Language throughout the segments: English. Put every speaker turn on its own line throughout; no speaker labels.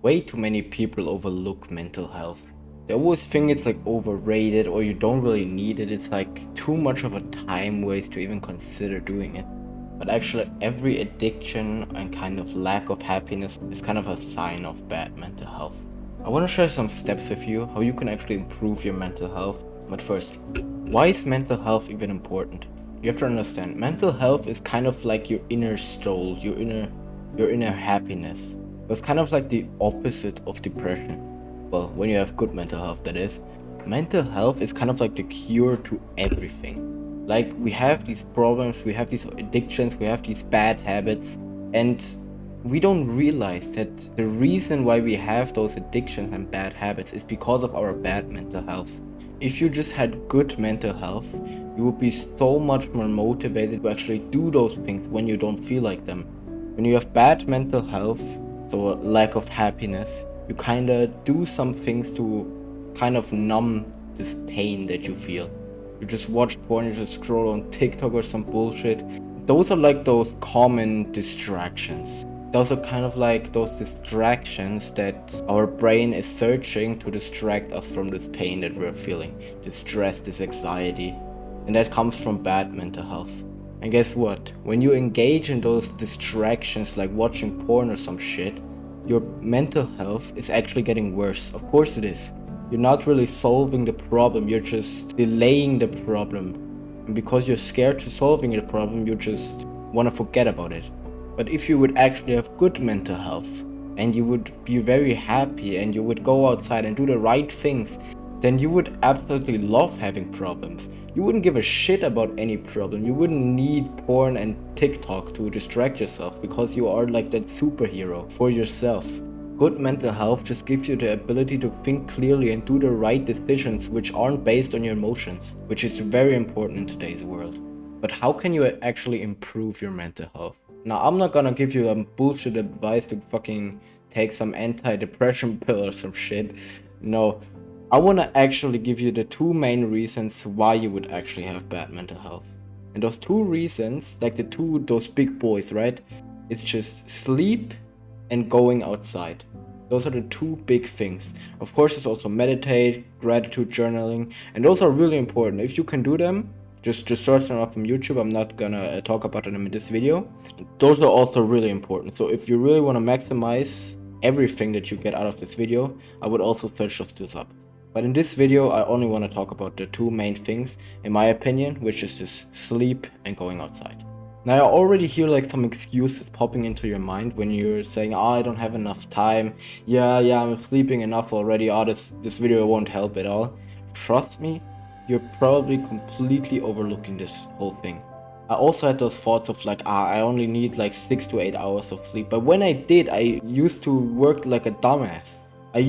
Way too many people overlook mental health. They always think it's like overrated or you don't really need it. It's like too much of a time waste to even consider doing it. But actually, every addiction and kind of lack of happiness is kind of a sign of bad mental health. I want to share some steps with you how you can actually improve your mental health. But first, why is mental health even important? You have to understand, mental health is kind of like your inner soul, your inner happiness. It's kind of like the opposite of depression. Well, when you have good mental health, that is. Mental health is kind of like the cure to everything. Like, we have these problems, we have these addictions, we have these bad habits, and we don't realize that the reason why we have those addictions and bad habits is because of our bad mental health. If you just had good mental health, you would be so much more motivated to actually do those things when you don't feel like them. When you have bad mental health, so lack of happiness, you kind of do some things to kind of numb this pain that you feel. You just watch porn, you just scroll on TikTok or some bullshit. Those are like those common distractions. Those are kind of like those distractions that our brain is searching to distract us from this pain that we're feeling, this stress, this anxiety. And that comes from bad mental health. And guess what? When you engage in those distractions like watching porn or some shit, your mental health is actually getting worse. Of course it is. You're not really solving the problem, you're just delaying the problem. And because you're scared to solving the problem, you just want to forget about it. But if you would actually have good mental health, and you would be very happy, and you would go outside and do the right things, then you would absolutely love having problems. You wouldn't give a shit about any problem. You wouldn't need porn and TikTok to distract yourself because you are like that superhero for yourself. Good mental health just gives you the ability to think clearly and do the right decisions which aren't based on your emotions, which is very important in today's world. But how can you actually improve your mental health? Now, I'm not gonna give you bullshit advice to fucking take some anti-depression pill or some shit. No, I want to actually give you the two main reasons why you would actually have bad mental health. And those two reasons, like those big boys, right? It's just sleep and going outside. Those are the two big things. Of course, it's also meditate, gratitude journaling, and those are really important. If you can do them, just search them up on YouTube. I'm not gonna talk about them in this video. Those are also really important. So if you really want to maximize everything that you get out of this video, I would also search those up. But in this video, I only want to talk about the two main things, in my opinion, which is just sleep and going outside. Now, I already hear like some excuses popping into your mind when you're saying, oh, I don't have enough time. Yeah, I'm sleeping enough already. Oh, this video won't help at all. Trust me, you're probably completely overlooking this whole thing. I also had those thoughts of like, I only need like 6 to 8 hours of sleep. But when I did, I used to work like a dumbass. I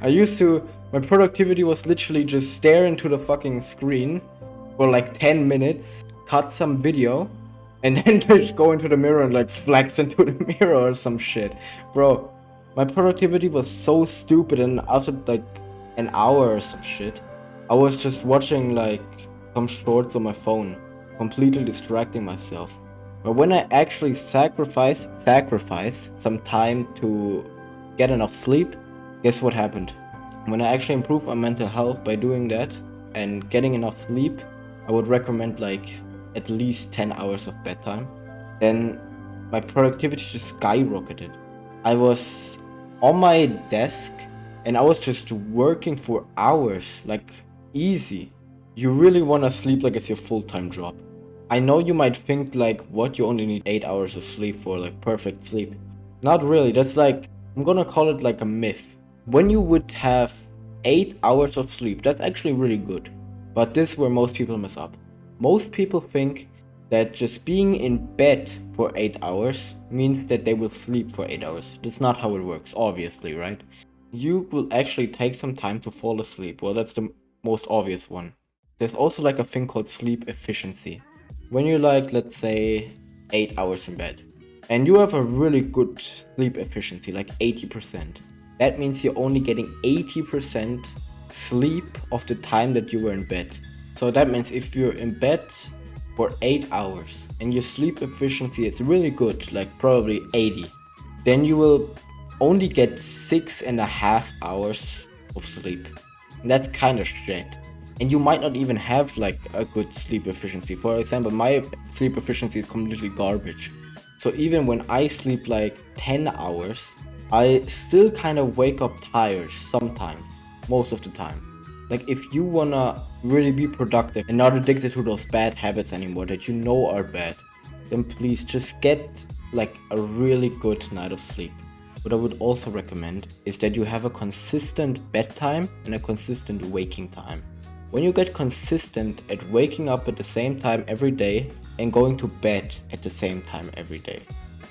used to, my productivity was literally just stare into the fucking screen for like 10 minutes, cut some video, and then just go into the mirror and like flex into the mirror or some shit. Bro, my productivity was so stupid, and after like an hour or some shit, I was just watching like some shorts on my phone, completely distracting myself. But when I actually sacrificed some time to get enough sleep, guess what happened? When I actually improved my mental health by doing that and getting enough sleep, I would recommend like at least 10 hours of bedtime. Then my productivity just skyrocketed. I was on my desk and I was just working for hours, like easy. You really want to sleep like it's your full-time job. I know you might think like, what, you only need 8 hours of sleep for like perfect sleep. Not really, that's like, I'm gonna call it like a myth. When you would have 8 hours of sleep, that's actually really good. But this is where most people mess up. Most people think that just being in bed for 8 hours means that they will sleep for 8 hours. That's not how it works, obviously, right? You will actually take some time to fall asleep. Well, that's the most obvious one. There's also like a thing called sleep efficiency. When you're like, let's say, 8 hours in bed, and you have a really good sleep efficiency, like 80%. That means you're only getting 80% sleep of the time that you were in bed. So that means if you're in bed for 8 hours and your sleep efficiency is really good, like probably 80, then you will only get 6.5 hours of sleep. And that's kind of shit. And you might not even have like a good sleep efficiency. For example, my sleep efficiency is completely garbage. So even when I sleep like 10 hours, I still kind of wake up tired sometimes, most of the time. Like if you wanna really be productive and not addicted to those bad habits anymore that you know are bad, then please just get like a really good night of sleep. What I would also recommend is that you have a consistent bedtime and a consistent waking time. When you get consistent at waking up at the same time every day and going to bed at the same time every day,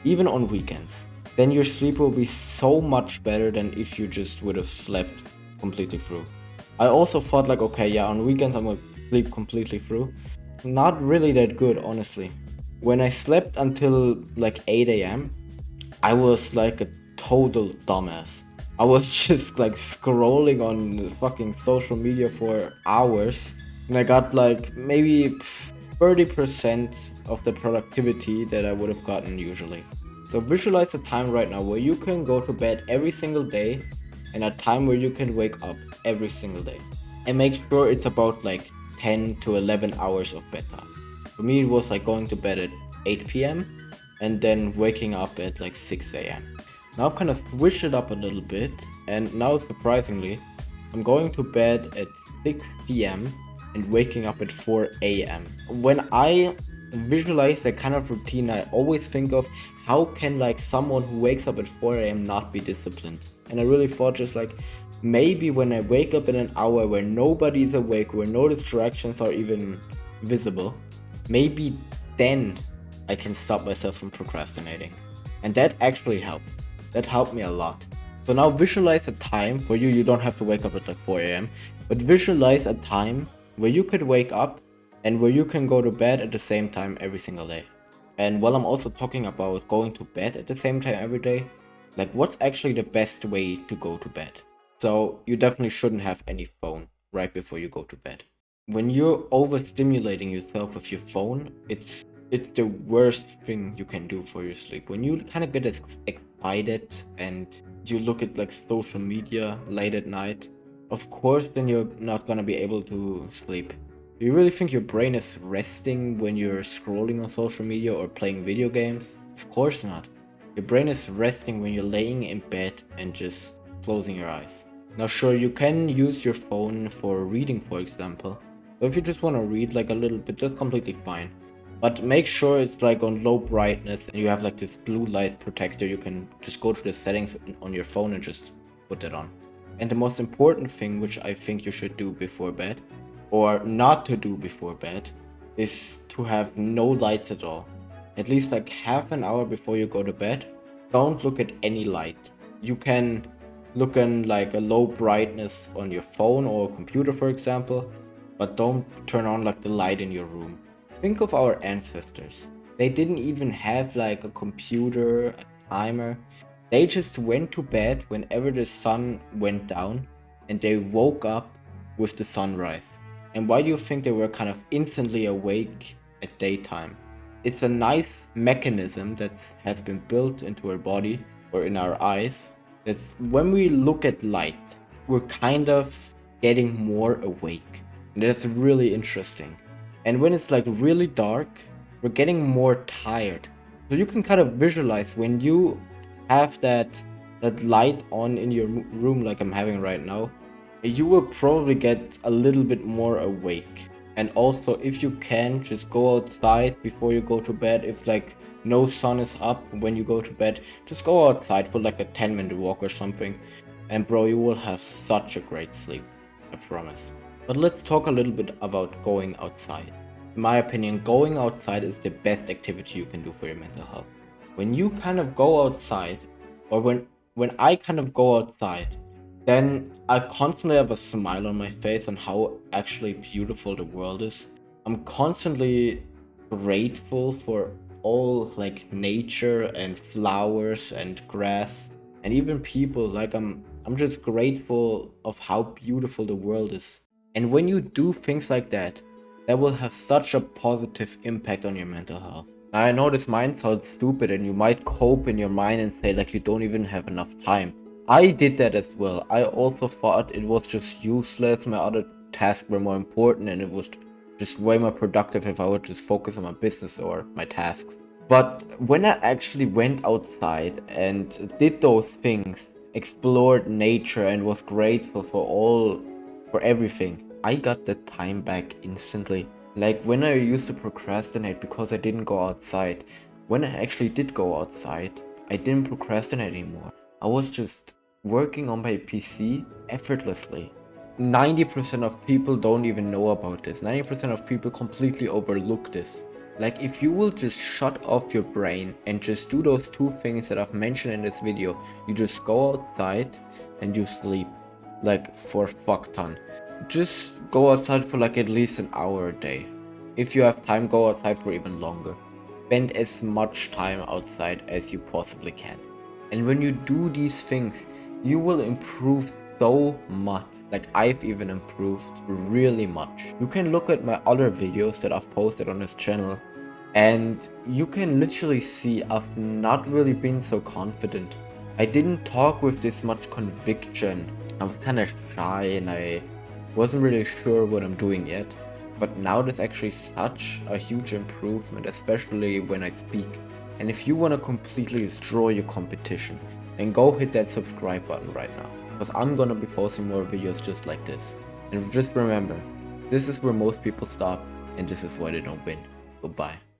even on weekends, then your sleep will be so much better than if you just would have slept completely through. I also thought like, okay, yeah, on weekends I'm gonna sleep completely through. Not really that good, honestly. When I slept until like 8 a.m., I was like a total dumbass. I was just like scrolling on fucking social media for hours, and I got like maybe 30% of the productivity that I would have gotten usually. So visualize a time right now where you can go to bed every single day and a time where you can wake up every single day. And make sure it's about like 10 to 11 hours of bedtime. For me, it was like going to bed at 8 p.m. and then waking up at like 6 a.m. Now I've kind of switched it up a little bit, and now surprisingly, I'm going to bed at 6 p.m. and waking up at 4 a.m. When I visualize that kind of routine, I always think of how can like someone who wakes up at 4 a.m. not be disciplined. And I really thought just like maybe when I wake up in an hour where nobody's awake, where no distractions are even visible, maybe then I can stop myself from procrastinating. And that actually helped. That helped me a lot. So now visualize a time for you, you don't have to wake up at like 4 a.m., but visualize a time where you could wake up and where you can go to bed at the same time every single day. And while I'm also talking about going to bed at the same time every day, like what's actually the best way to go to bed? So you definitely shouldn't have any phone right before you go to bed. When you're overstimulating yourself with your phone, it's the worst thing you can do for your sleep. When you kind of get excited and you look at like social media late at night, of course then you're not gonna be able to sleep. Do you really think your brain is resting when you're scrolling on social media or playing video games? Of course not. Your brain is resting when you're laying in bed and just closing your eyes. Now sure, you can use your phone for reading, for example. So if you just want to read like a little bit, that's completely fine. But make sure it's like on low brightness and you have like this blue light protector. You can just go to the settings on your phone and just put that on. And the most important thing, which I think you should do before bed, or not to do before bed, is to have no lights at all. At least like half an hour before you go to bed, don't look at any light. You can look in like a low brightness on your phone or computer, for example, but don't turn on like the light in your room. Think of our ancestors. They didn't even have like a computer, a timer. They just went to bed whenever the sun went down and they woke up with the sunrise. And why do you think they were kind of instantly awake at daytime? It's a nice mechanism that has been built into our body or in our eyes. That's when we look at light, we're kind of getting more awake. And that's really interesting. And when it's like really dark, we're getting more tired. So you can kind of visualize when you have that light on in your room like I'm having right now, you will probably get a little bit more awake. And also if you can, just go outside before you go to bed. If like no sun is up when you go to bed, just go outside for like a 10-minute walk or something, and bro, you will have such a great sleep, I promise. But let's talk a little bit about going outside. In my opinion, going outside is the best activity you can do for your mental health. When you kind of go outside, or when I kind of go outside, then I constantly have a smile on my face on how actually beautiful the world is. I'm constantly grateful for all like nature and flowers and grass and even people. Like I'm just grateful of how beautiful the world is. And when you do things like that, that will have such a positive impact on your mental health. I know this might sound stupid and you might cope in your mind and say like you don't even have enough time. I did that as well. I also thought it was just useless, my other tasks were more important and it was just way more productive if I would just focus on my business or my tasks. But when I actually went outside and did those things, explored nature and was grateful for everything, I got the time back instantly. Like when I used to procrastinate because I didn't go outside, when I actually did go outside, I didn't procrastinate anymore. I was just working on my PC effortlessly. 90% of people don't even know about this. 90% of people completely overlook this. Like if you will just shut off your brain and just do those two things that I've mentioned in this video, you just go outside and you sleep like for a fuck ton. Just go outside for like at least an hour a day. If you have time, go outside for even longer. Spend as much time outside as you possibly can. And when you do these things, you will improve so much. Like I've even improved really much. You can look at my other videos that I've posted on this channel and you can literally see I've not really been so confident. I didn't talk with this much conviction. I was kind of shy and I wasn't really sure what I'm doing yet. But now there's actually such a huge improvement, especially when I speak. And if you want to completely destroy your competition, then go hit that subscribe button right now. Because I'm gonna be posting more videos just like this. And just remember, this is where most people stop, and this is why they don't win. Goodbye.